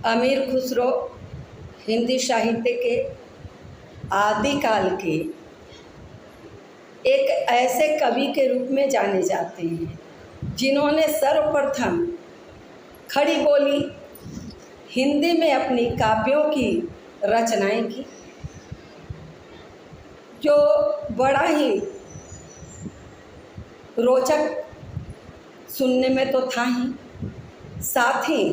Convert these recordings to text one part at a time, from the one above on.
अमीर खुसरो हिंदी साहित्य के आदिकाल के एक ऐसे कवि के रूप में जाने जाते हैं जिन्होंने सर्वप्रथम खड़ी बोली हिंदी में अपनी काव्यों की रचनाएं की, जो बड़ा ही रोचक सुनने में तो था ही, साथ ही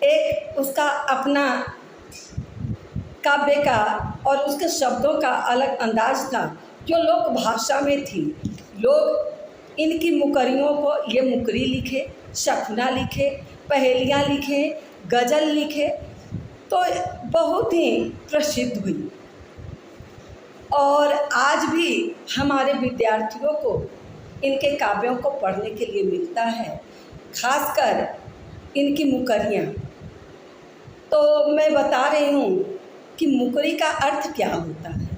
एक उसका अपना काव्य का और उसके शब्दों का अलग अंदाज था जो लोक भाषा में थी। लोग इनकी मुकरियों को, ये मुकरी लिखे, शकुना लिखे, पहेलियाँ लिखे, गज़ल लिखे, तो बहुत ही प्रसिद्ध हुई। और आज भी हमारे विद्यार्थियों को इनके काव्यों को पढ़ने के लिए मिलता है, खासकर इनकी मुकरियाँ। तो मैं बता रही हूँ कि मुकरी का अर्थ क्या होता है।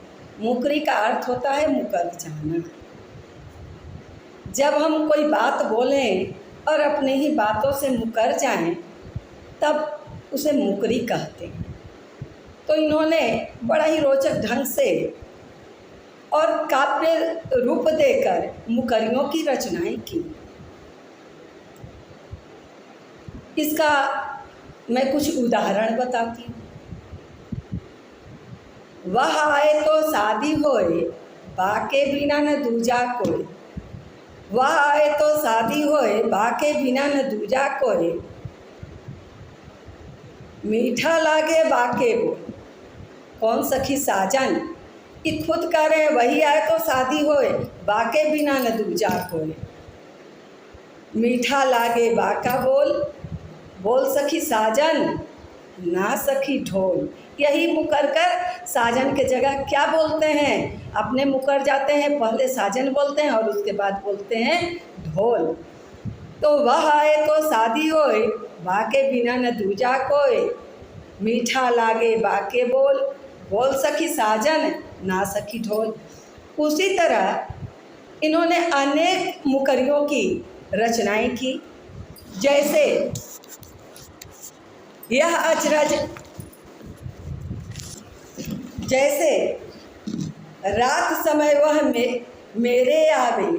मुकरी का अर्थ होता है मुकर जाना। जब हम कोई बात बोलें और अपने ही बातों से मुकर जाएं, तब उसे मुकरी कहते हैं। तो इन्होंने बड़ा ही रोचक ढंग से और काव्य रूप देकर मुकरियों की रचनाएं की। इसका मैं कुछ उदाहरण बताती हूँ। वह आए तो शादी होए, बाके बिना न दूजा कोई। वह आए तो शादी होए, बाके बिना न दूजा कोई। मीठा लागे बाके बोल, कौन सखी साजन। कि खुद करे वही आए तो शादी होए, बाके बिना न दूजा कोई। मीठा लागे बाका बोल, बोल सखी साजन, ना सखी ढोल। यही मुकर कर साजन के जगह क्या बोलते हैं, अपने मुकर जाते हैं, पहले साजन बोलते हैं और उसके बाद बोलते हैं ढोल। तो वह आए तो शादी होए, बाके बिना न दूजा कोई। मीठा लागे बाके बोल, बोल सखी साजन, ना सखी ढोल। उसी तरह इन्होंने अनेक मुकरियों की रचनाएं की, जैसे यह अचरज, जैसे रात समय वह मेरे आवे,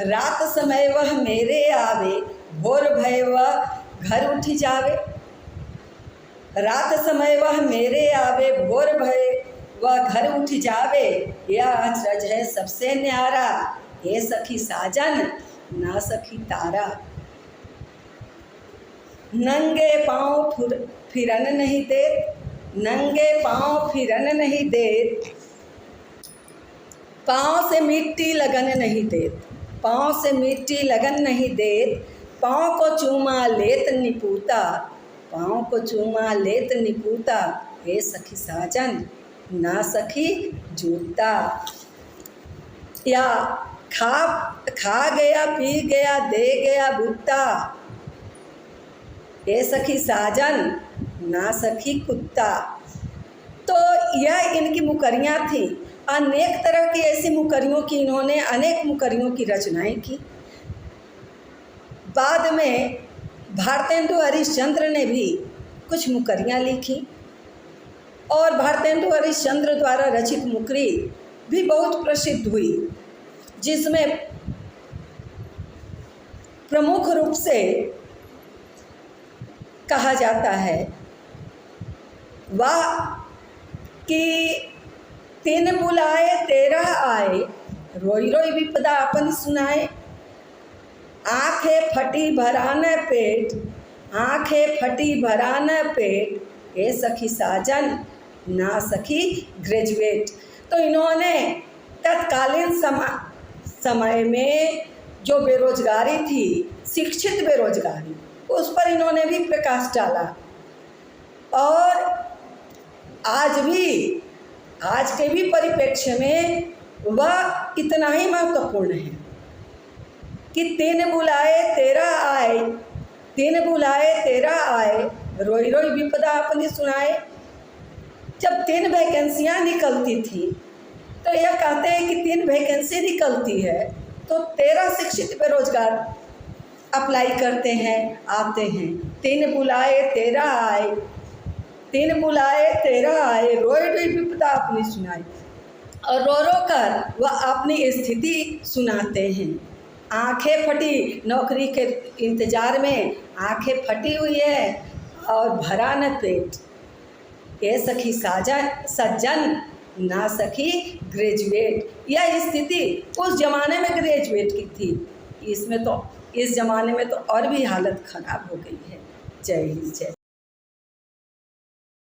रात समय वह मेरे आवे, भोर भय वह घर उठी जावे। रात समय वह मेरे आवे, भोर भय वह घर उठ जावे। यह अचरज है सबसे न्यारा, हे सखी साजन, ना सखी तारा। नंगे पाँव फिरन नहीं देत, नंगे पाँव फिरन नहीं देत। पाँव से मिट्टी लगन नहीं देत, पाँव से मिट्टी लगन नहीं देत। पाँव को चूमा लेत निपूता, पाँव को चूमा लेत निपूता। हे सखी साजन, ना सखी जूता। या खा गया पी गया दे गया बूता। हे सखी साजन, ना सखी कुत्ता। तो यह इनकी मुकरियाँ थीं। अनेक तरह की ऐसी मुकरियों की इन्होंने अनेक मुकरियों की रचनाएं की। बाद में भारतेंदु हरिश्चंद्र ने भी कुछ मुकरियाँ लिखी और भारतेंदु हरिश्चंद्र द्वारा रचित मुकरी भी बहुत प्रसिद्ध हुई, जिसमें प्रमुख रूप से कहा जाता है वाह कि तीन बुलाए तेरह आए, रोई रोई विपदा अपन सुनाए। आँखें फटी भरान पेट, आँखें फटी भरान पेट। हे सखी साजन, ना सखी ग्रेजुएट। तो इन्होंने तत्कालीन समय में जो बेरोजगारी थी, शिक्षित बेरोजगारी, उस पर इन्होंने भी प्रकाश डाला। और आज के भी परिप्रेक्ष्य में वह इतना ही महत्वपूर्ण है कि तीन बुलाए तेरह आए, तीन बुलाए तेरह आए, रोई रोई विपदा अपनी सुनाए। जब 3 वैकेंसियाँ निकलती थी तो यह कहते हैं कि 3 वैकेंसी निकलती है तो 13 शिक्षित बेरोजगार अप्लाई करते हैं, आते हैं। 3 बुलाए 13 आए, तीन बुलाए 13 आए, रोए रोए विपदा अपनी सुनाई। और रो रो कर वह अपनी स्थिति सुनाते हैं। आंखें फटी नौकरी के इंतज़ार में, आंखें फटी हुई है और भरा न पेट। ये सखी सज्जन ना सखी ग्रेजुएट। यह स्थिति उस ज़माने में ग्रेजुएट की थी, इसमें तो इस ज़माने में तो और भी हालत ख़राब हो गई है। जय हिंद, जय।